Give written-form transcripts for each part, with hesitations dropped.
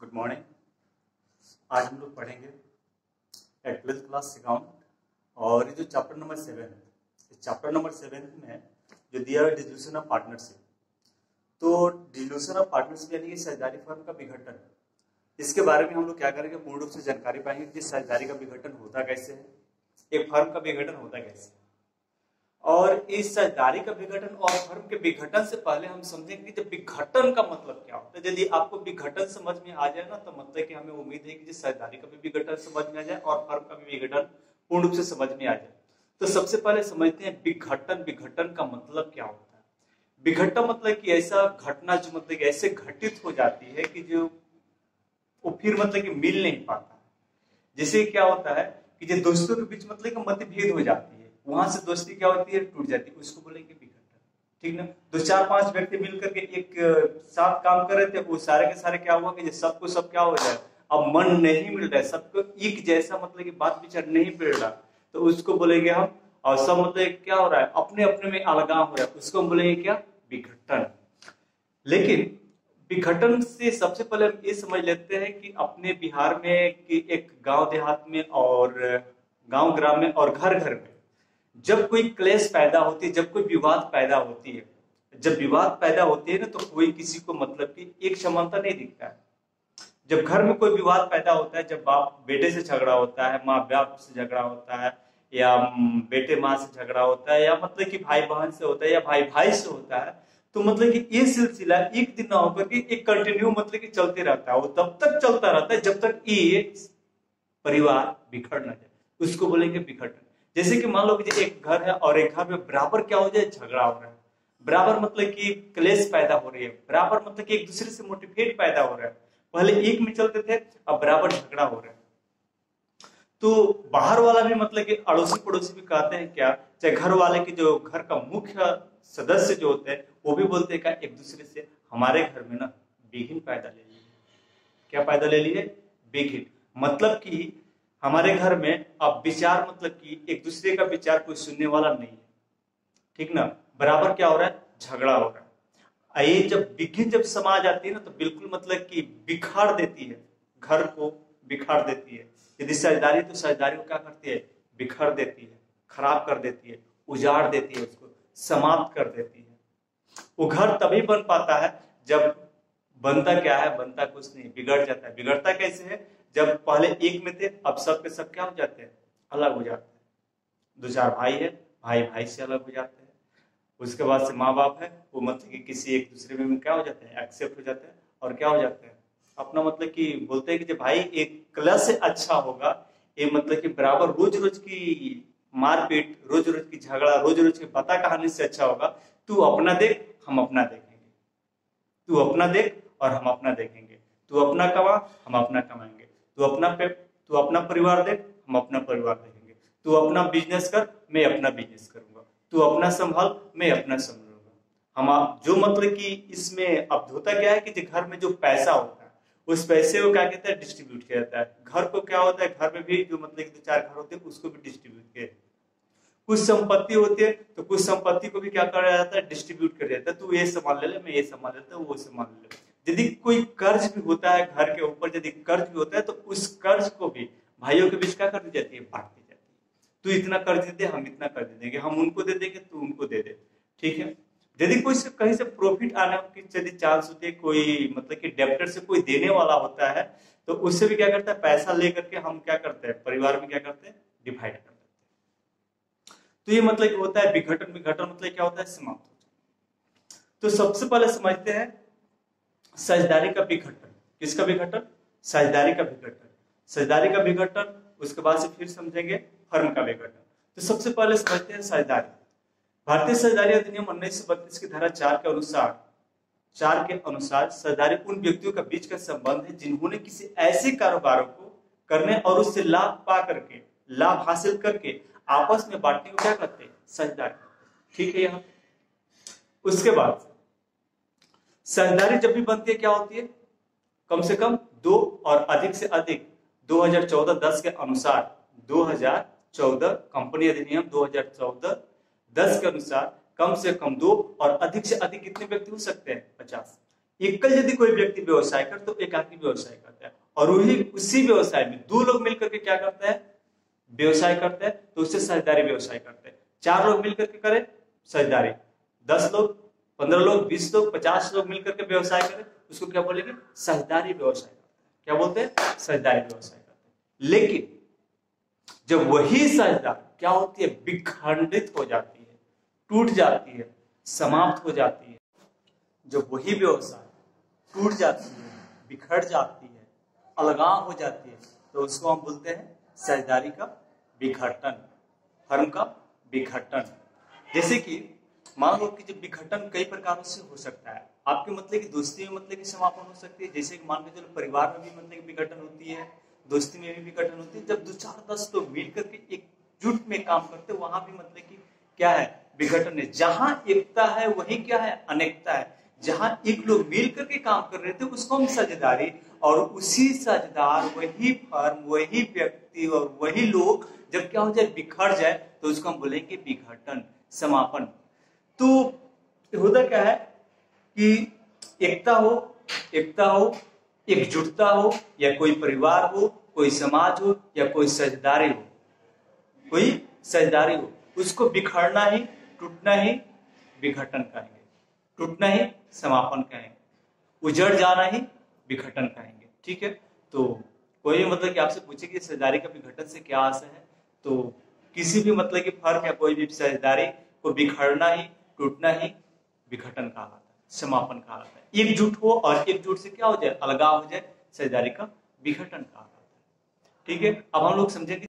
Good morning. आज हम लोग पढ़ेंगे एट 12th क्लास अकाउंट और ये जो चैप्टर नंबर 7 है, इस चैप्टर नंबर 7 में जो दिया है डिसोल्यूशन ऑफ पार्टनरशिप। तो डिसोल्यूशन ऑफ पार्टनरशिप यानी कि साझेदारी फर्म का विघटन, इसके बारे में हम लोग क्या करेंगे, पूर्ण रूप से जानकारी पाएंगे कि साझेदारी का विघटन होता कैसे है, एक फर्म का विघटन होता कैसे, और इस साझेदारी का विघटन और फर्म के विघटन से पहले हम समझेंगे कि विघटन का मतलब क्या होता है। यदि आपको विघटन समझ में आ जाए ना, तो मतलब कि हमें उम्मीद है कि साझेदारी का भी विघटन समझ में आ जाए और फर्म का भी विघटन पूर्ण रूप से समझ में आ जाए। तो सबसे पहले समझते हैं विघटन। विघटन का मतलब क्या होता है। विघटन मतलब कि ऐसा घटना जो मतलब कि ऐसे घटित हो जाती है कि जो वो फिर मतलब कि मिल नहीं पाता। जैसे क्या होता है कि जो दोस्तों के बीच मतलब कि मतभेद हो जाती है, वहां से दोस्ती क्या होती है, टूट जाती है, उसको बोलेंगे विघटन। ठीक ना। 2-4-5 व्यक्ति मिलकर के एक साथ काम कर रहे थे, वो सारे के सारे क्या हुआ कि सबको सब क्या हो जाए, अब मन नहीं मिल रहा है, सबको एक जैसा मतलब कि बात विचार नहीं मिल रहा, तो उसको बोलेंगे हम, और सब मतलब क्या हो रहा है, अपने अपने में अलगाव हो रहा है, उसको हम बोलेंगे क्या, विघटन। लेकिन विघटन से सबसे पहले हम ये समझ लेते हैं कि अपने बिहार में कि एक गांव देहात में और गांव ग्राम में और घर घर में जब कोई क्लेश पैदा होती है, जब कोई विवाद पैदा होती है, जब विवाद पैदा होती है ना, तो कोई किसी को मतलब कि एक समानता नहीं दिखता है। जब घर में कोई विवाद पैदा होता है, जब बाप बेटे से झगड़ा होता है, माँ बाप से झगड़ा होता है, या बेटे माँ से झगड़ा होता है, या मतलब कि भाई बहन से होता है, या भाई भाई से होता है, तो मतलब कि ये सिलसिला एक दिन ना होकर के एक कंटिन्यू मतलब कि चलते रहता है। वो तब तक चलता रहता है जब तक ये परिवार बिखर ना जाए, उसको बोलेंगे विघटन। जैसे कि मान लो कि एक घर है और एक घर में बराबर क्या हो जाए, झगड़ा हो रहा है, बराबर मतलब कि क्लेश पैदा हो रही है, बराबर मतलब कि एक दूसरे से मोटिवेट पैदा हो रहा है। पहले एक में चलते थे, अब बराबर झगड़ा हो रहा है। तो बाहर वाला भी मतलब कि अड़ोसी पड़ोसी भी कहते हैं क्या, चाहे घर वाले के जो घर का मुख्य सदस्य जो होते हैं वो भी बोलते हैं क्या एक दूसरे से, हमारे घर में ना बिघिन पैदा ले लिए। क्या पैदा ले लिए, बिघिन। मतलब कि हमारे घर में अब विचार मतलब कि एक दूसरे का विचार कोई सुनने वाला नहीं है। ठीक ना। बराबर क्या हो रहा है, झगड़ा हो रहा है। ये जब बिघिन जब समा जाती है ना, तो बिल्कुल मतलब कि बिखार देती है, घर को बिखार देती है। यदि साझेदारी, तो साझेदारी को क्या करती है, बिखर देती है, खराब कर देती है, उजाड़ देती है, उसको समाप्त कर देती है। वो घर तभी बन पाता है जब बनता क्या है, बनता कुछ नहीं, बिगड़ जाता है। बिगड़ता कैसे है, जब पहले एक में थे, अब सब के सब क्या हो जाते हैं, अलग हो जाते हैं। 2-4 भाई है, भाई भाई से अलग हो जाते हैं। उसके बाद से माँ बाप है, वो मतलब कि किसी एक दूसरे में क्या हो जाते हैं, एक्सेप्ट हो जाते हैं, और क्या हो जाते हैं, अपना मतलब कि बोलते हैं कि जब भाई एक क्लास से अच्छा होगा, ये मतलब कि बराबर रोज रोज की मारपीट, रोज रोज की झगड़ा, रोज रोज की पता कहानी से अच्छा होगा, तू अपना देख हम अपना देखेंगे, तू अपना देख और हम अपना देखेंगे, तू अपना कमा हम अपना कमाएंगे, तू अपना परिवार देख हम अपना परिवार देखेंगे, तू अपना बिजनेस कर मैं अपना बिजनेस करूंगा, तू अपना संभाल मैं अपना संभालूंगा। हम जो मतलब कि इसमें अब होता क्या है कि घर में जो पैसा होता है, उस पैसे को क्या कहते हैं, डिस्ट्रीब्यूट किया जाता है। घर को क्या होता है, घर में भी जो मतलब 2-4 घर होते हैं उसको भी डिस्ट्रीब्यूट किया। कुछ संपत्ति होती है, तो कुछ संपत्ति को भी क्या करा जाता है, डिस्ट्रीब्यूट कर जाता है। तू ये सामान ले ले, मैं ये सामान लेता हूँ, वो सामान ले ले। यदि कोई कर्ज भी होता है घर के ऊपर, यदि कर्ज भी होता है, तो उस कर्ज को भी भाइयों के बीच क्या कर दी जाती है, बांट दी जाती है। तू इतना कर्ज दे दे, हम इतना कर्ज दे देंगे, हम उनको दे देंगे, तू उनको दे दे। ठीक है। यदि कोई से कहीं से प्रॉफिट आने की यदि चांस होती है, कोई मतलब कि डेब्टर से कोई देने वाला होता है, तो उससे भी क्या करता है, पैसा लेकर के हम क्या करते हैं, परिवार में क्या करते हैं, डिवाइड करते हैं। तो ये मतलब होता है विघटन। विघटन मतलब क्या होता है, समाप्त हो जाना। तो सबसे पहले समझते हैं साझेदारी का विघटन। किसका विघटन, साझेदारी का विघटन। साझेदारी का विघटन, उसके बाद से फिर समझेंगे फर्म का विघटन। तो सबसे पहले समझते हैं साझेदारी। भारतीय साझेदारी अधिनियम 1932 की धारा 4 के अनुसार साझेदारी उन व्यक्तियों का बीच का संबंध है जिन्होंने किसी ऐसे कारोबारों को करने और उससे लाभ पा करके, लाभ हासिल करके आपस में बांटने को क्या कहते हैं, साझेदारी। ठीक है। यहाँ उसके बाद साझेदारी जब भी बनती है क्या होती है, कम से कम 2 और अधिक से अधिक 2014-10 के अनुसार, 2014 कंपनी अधिनियम 2014-10 के अनुसार कम से कम 2 और अधिक से अधिक कितने व्यक्ति हो सकते हैं, 50। एकल यदि कोई व्यक्ति व्यवसाय कर तो एकाकी व्यवसाय करता है, और वही उसी व्यवसाय में दो लोग मिलकर के क्या करते हैं, व्यवसाय करते हैं, तो उससे साझेदारी व्यवसाय करते हैं। चार लोग मिलकर के करें साझेदारी, 10 लोग, 15 लोग, 20 लोग, 50 लोग मिलकर के व्यवसाय करें, उसको क्या बोलेंगे, साझेदारी व्यवसाय करते हैं। क्या बोलते हैं, साझेदारी व्यवसाय करते हैं। लेकिन जब वही साझेदारी क्या होती है, विखंडित हो जाती है, टूट जाती है, समाप्त हो जाती है, जब वही व्यवसाय टूट जाती है, बिखर जाती है, अलगाव हो जाती है, तो उसको हम बोलते हैं साझेदारी का विघटन, फर्म का विघटन। जैसे कि मान लो कि जब विघटन कई प्रकारों से हो सकता है, आपके मतलब की दोस्ती में मतलब की समापन हो सकती है, जैसे कि मान के चलो परिवार में भी मतलब की विघटन होती है, दोस्ती में भी विघटन होती है। जब 2, 4, 10 लोग मिलकर के एकजुट में काम करते हैं, वहां भी मतलब की क्या है, विघटन है। जहां एकता है वही क्या है, अनेकता है। जहां एक लोग मिल करके काम कर रहे थे उसको हम साझेदारी, और उसी साझेदार, वही फर्म, वही व्यक्ति और वही लोग जब क्या हो जाए, बिखर जाए, तो उसको हम बोलेंगे विघटन, समापन। तो होता क्या है कि एकता हो, एकजुटता हो, या कोई परिवार हो, कोई समाज हो, या कोई साझेदारी हो, कोई साझेदारी हो, उसको बिखरना ही, टूटना ही विघटन कहेंगे, टूटना ही समापन कहेंगे, उजड़ जाना ही विघटन कहेंगे। ठीक है, तो कोई मतलब कि आपसे पूछे कि साझेदारी का विघटन से क्या आशय है, तो किसी भी मतलब की फर्म या कोई भी साझेदारी को बिखरना ही, टूटना ही विघटन कहलाता है, समापन कहलाता है। एकजुट हो और एकजुट से क्या हो जाए, अलगाव हो जाए, साझेदारी का विघटन कहलाता है। ठीक है, अब हम लोग समझेंगे,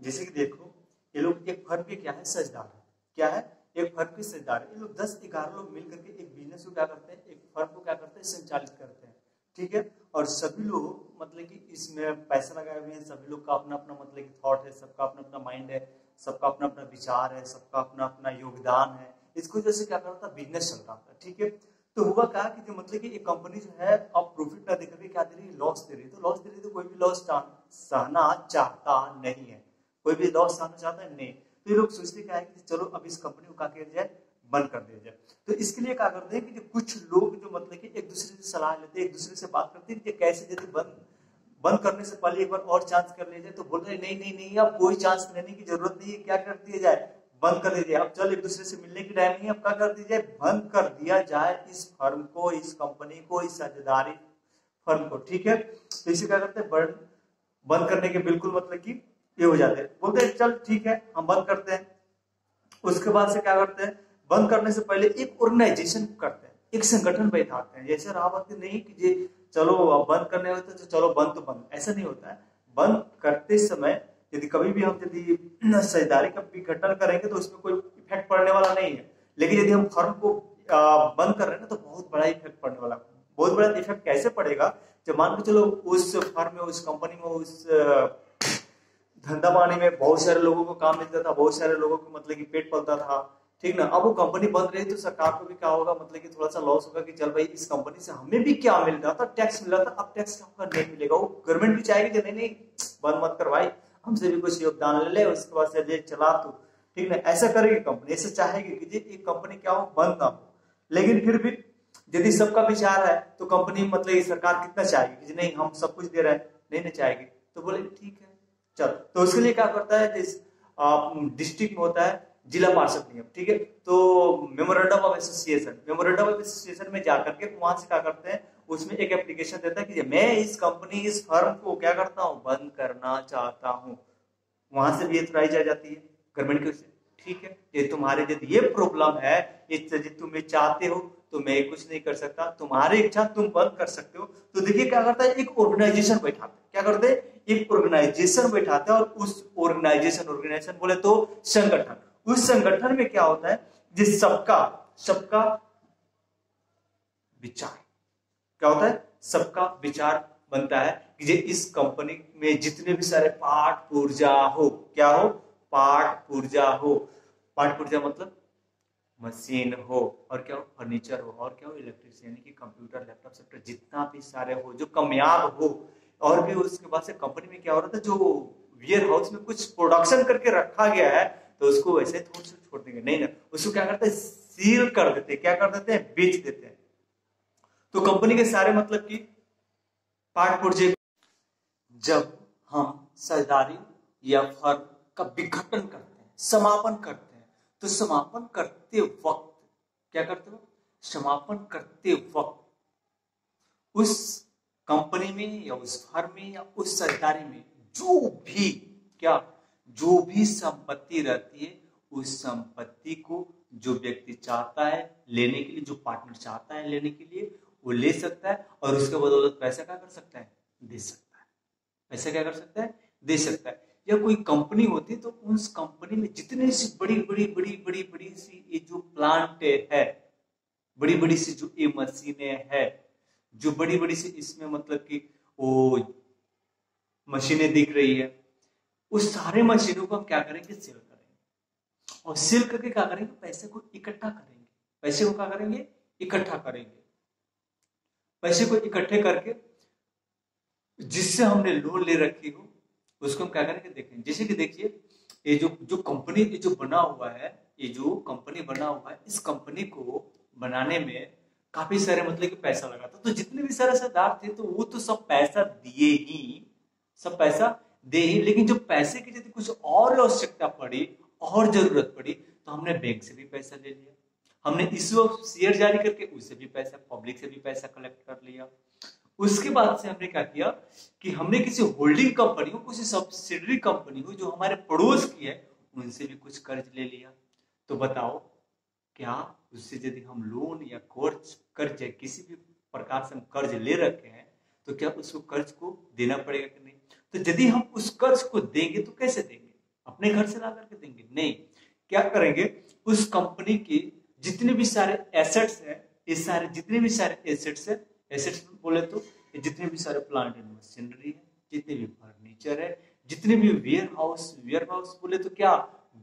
जैसे कि देखो ये लोग एक फर्म के क्या है, साझेदार, क्या है, एक फर्म के साझेदार। ये लोग 10-11 लोग मिलकर के एक बिजनेस को क्या करते हैं, एक फर्म को क्या करते हैं, संचालित करते हैं। ठीक है, और सभी लोग मतलब कि इसमें पैसा लगाए हुए हैं, सभी लोग का अपना अपना मतलब कि थॉट है, सबका अपना अपना माइंड है, सबका अपना अपना विचार है, सबका अपना अपना योगदान है। इसको जैसे क्या करता है, बिजनेस चल रहा था। ठीक है, तो हुआ क्या कि जो मतलब कि एक कंपनी जो है अब प्रॉफिट ना देकर के क्या दे रही है, लॉस दे रही है। तो लॉस दे रही है, तो कोई भी लॉस सहना चाहता नहीं है, कोई भी लॉस सहना चाहता है नहीं। तो ये लोग सोचते क्या है कि चलो अब इस कंपनी को क्या किया जाए, बंद कर दिया जाए। तो इसके लिए क्या करते हैं कि जो कुछ लोग जो मतलब कि एक दूसरे से सलाह लेते हैं, एक दूसरे से बात करते हैं कि कैसे यदि बंद करने से पहले एक बार और चांस कर लिया जाए। तो बोल रहे नहीं नहीं नहीं, अब कोई चांस लेने की जरूरत नहीं है, क्या कर दिया जाए, बंद कर दिया जाए। अब चल एक दूसरे से मिलने की टाइम नहीं है, अब क्या कर दिया जाए, बंद कर दिया जाए इस फर्म को, इस कंपनी को, इस साझेदारी फर्म को। ठीक है, तो इसे क्या करते हैं, बंद करने के बिल्कुल मतलब कि ये हो जाते हैं, बोलते हैं चल ठीक है हम बंद करते हैं। उसके बाद से क्या करते हैं, बंद करने से पहले एक ऑर्गेनाइजेशन करते हैं, एक संगठन बैठाते हैं। जैसे रावत नहीं कि जे चलो अब बंद करने होते तो चलो बंद तो बंद, ऐसा नहीं होता है। बंद करते समय यदि कभी भी हम यदि साझेदारी का विघटन करेंगे तो उसमें कोई इफेक्ट पड़ने वाला नहीं है। लेकिन यदि हम फर्म को बंद कर रहे हैं ना, तो बहुत बड़ा इफेक्ट पड़ने वाला। बहुत बड़ा इफेक्ट कैसे पड़ेगा, जब मान के चलो उस फर्म में, उस कंपनी में, उस धंधा पानी में बहुत सारे लोगों को काम मिलता था, बहुत सारे लोगों को मतलब कि पेट पलता था। ठीक ना, अब वो कंपनी बंद रही तो सरकार को भी क्या होगा, मतलब कि थोड़ा सा लॉस होगा कि चल भाई इस कंपनी से हमें भी क्या मिल रहा था, टैक्स मिल रहा था, अब टैक्स होगा नहीं मिलेगा। वो गवर्नमेंट भी चाहेगी कि नहीं बंद मत कर भाई, हमसे भी कुछ योगदान ले ले, उसके बाद से चला तू। ठीक ना, ऐसा करेगी कंपनी, ऐसा चाहेगी कि ये कंपनी क्या हो, बंद ना हो। लेकिन फिर भी यदि सबका विचार है तो कंपनी मतलब सरकार कितना चाहेगी कि नहीं हम सब कुछ दे रहे हैं, नहीं चाहेगी। तो बोले ठीक है चल, तो उसके लिए क्या करता है, डिस्ट्रिक्ट में होता है जिला पार्षद नियम। ठीक है, तो मेमोरेंडम ऑफ एसोसिएशन में जाकर के वहां से क्या करते हैं, उसमें एक एप्लीकेशन देता है कि मैं इस कंपनी, इस फर्म को क्या करता हूं, बंद करना चाहता हूं। वहां से भी ऑथराइज आ जाती है गवर्नमेंट की। ठीक है, ये तुम्हारे यदि ये प्रॉब्लम है, ये तुम चाहते हो तो मैं कुछ नहीं कर सकता, तुम्हारी इच्छा, तुम बंद कर सकते हो। तो देखिए क्या करता है, एक ऑर्गेनाइजेशन बैठाते हैं। क्या करते हैं, एक ऑर्गेनाइजेशन बैठाते हैं, और उस ऑर्गेनाइजेशन बोले तो संगठन, उस संगठन में क्या होता है, जिस सबका विचार क्या होता है, सबका विचार बनता है कि जे इस कंपनी में जितने भी सारे पार्ट पुर्जा हो, क्या हो, पार्ट पुर्जा हो। पार्ट पुर्जा मतलब मशीन हो, और क्या हो, फर्नीचर हो, और क्या हो, इलेक्ट्रिक यानी कि कंप्यूटर, लैपटॉप, सॉफ्टवेयर, जितना भी सारे हो जो कामयाब हो। और भी उसके बाद से कंपनी में क्या हो रहा था, जो वेयर हाउस में कुछ प्रोडक्शन करके रखा गया है, तो उसको वैसे थोड़ा सा छोड़ देंगे नहीं ना, उसको क्या करते हैं, सील कर देते हैं, क्या कर देते हैं, बेच देते हैं। तो कंपनी के सारे मतलब कि पार्ट पुर्जे, जब हम साझेदारी या फर्म का विघटन करते हैं, समापन करते हैं, तो समापन करते वक्त क्या करते हो, समापन करते वक्त उस कंपनी में या उस फर्म में या उस साझेदारी में जो भी संपत्ति रहती है, उस संपत्ति को जो व्यक्ति चाहता है लेने के लिए, जो पार्टनर चाहता है लेने के लिए, वो ले सकता है और उसके बदौलत पैसा क्या कर सकता है, दे सकता है। पैसा क्या कर सकता है, दे सकता है। या कोई कंपनी होती तो उस कंपनी में जितने सी बड़ी सी ये जो प्लांट है, बड़ी बड़ी सी जो ये मशीनें है, जो बड़ी बड़ी सी इसमें मतलब कि वो मशीनें दिख रही है, उस सारे मशीनों को हम क्या करेंगे, सेल करेंगे। और सेल करके क्या करेंगे, पैसे को इकट्ठा करेंगे। पैसे को क्या करेंगे, इकट्ठा करेंगे। पैसे को इकट्ठे करके जिससे हमने लोन ले रखी हो उसको हम क्या करेंगे, देखेंगे। जैसे कि देखिए ये जो कंपनी ये जो बना हुआ है, ये जो कंपनी बना हुआ है, इस कंपनी को बनाने में काफी सारे मतलब कि पैसा लगा था। तो जितने भी सारे सरदार थे तो वो तो सब पैसा दिए ही, सब पैसा दे ही, लेकिन जो पैसे की यदि कुछ और आवश्यकता पड़ी और जरूरत पड़ी तो हमने बैंक से भी पैसा ले लिया, हमने इस वक्त शेयर जारी करके उससे भी पैसा, पब्लिक से भी पैसा कलेक्ट कर लिया। उसके बाद से हमने क्या किया कि हमने किसी होल्डिंग कंपनी हो, किसी सब्सिडरी कंपनी हो जो हमारे पड़ोस की है, उनसे भी कुछ कर्ज ले लिया। तो बताओ क्या उससे यदि हम लोन या कर्ज या किसी भी प्रकार से हम कर्ज ले रखे हैं तो क्या उसको कर्ज को देना पड़ेगा कि नहीं? तो यदि हम उस कर्ज को देंगे तो कैसे देंगे, अपने घर से ला करके देंगे? नहीं, क्या करेंगे, उस कंपनी के जितने भी सारे एसेट्स है, इस सारे जितने भी सारे एसेट्स है, एसेट्स बोले तो जितने भी सारे प्लांट एंड मशीनरी है, जितने भी फर्नीचर है, जितने भी वेयर हाउस बोले तो क्या,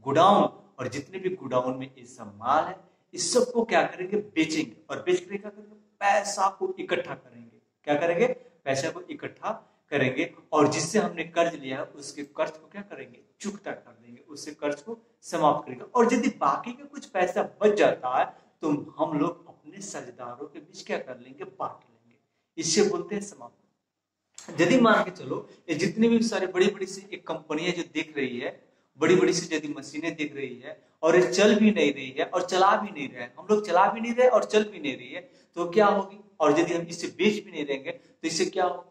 गोडाउन, और जितने भी गोडाउन में ये सब माल है, इस सब को क्या करेंगे, बेचेंगे। और बेच कर क्या करेंगे, पैसा को इकट्ठा करेंगे। क्या करेंगे, पैसा को इकट्ठा करेंगे और जिससे हमने कर्ज लिया है उसके कर्ज को क्या करेंगे, चुकता कर देंगे, उससे कर्ज को समाप्त करेंगे। और यदि बाकी का कुछ पैसा बच जाता है तो हम लोग अपने साझेदारों के बीच क्या कर लेंगे, बांट लेंगे। इससे बोलते हैं समापन। यदि मान के चलो ये जितनी भी सारी बड़ी बड़ी सी एक कंपनी है जो दिख रही है, बड़ी बड़ी सी यदि मशीनें दिख रही है और ये चल भी नहीं रही है और चला भी नहीं रहे, हम लोग चला भी नहीं रहे और चल भी नहीं रही है, तो क्या होगी? और यदि हम इसे बेच भी नहीं रहेंगे तो इससे क्या होगा,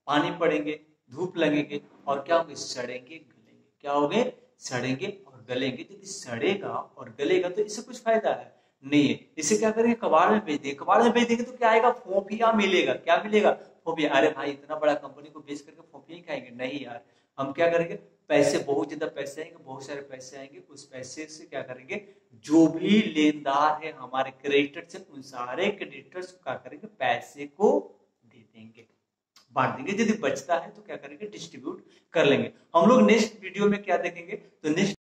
पानी पड़ेंगे, धूप लगेंगे और क्या होंगे, सड़ेंगे गलेंगे। क्या होंगे, सड़ेंगे और गलेंगे। यदि सड़ेगा और गलेगा तो इससे कुछ फायदा है नहीं है। इसे क्या करेंगे, कबाड़ में बेच देंगे। कबाड़ में बेच देंगे तो क्या आएगा, फोफिया मिलेगा। क्या मिलेगा, फोफिया। अरे भाई इतना बड़ा कंपनी को बेच करके फोफिया ही खाएंगे? नहीं यार, हम क्या करेंगे, पैसे, बहुत ज्यादा पैसे आएंगे, बहुत सारे पैसे आएंगे। उस पैसे से क्या करेंगे, जो भी लेनदार है हमारे क्रेडिटर से, उन सारे क्रेडिटर्स को क्या करेंगे, पैसे को दे देंगे, बांट देंगे। यदि बचता है तो क्या करेंगे, डिस्ट्रीब्यूट कर लेंगे। हम लोग नेक्स्ट वीडियो में क्या देखेंगे, तो नेक्स्ट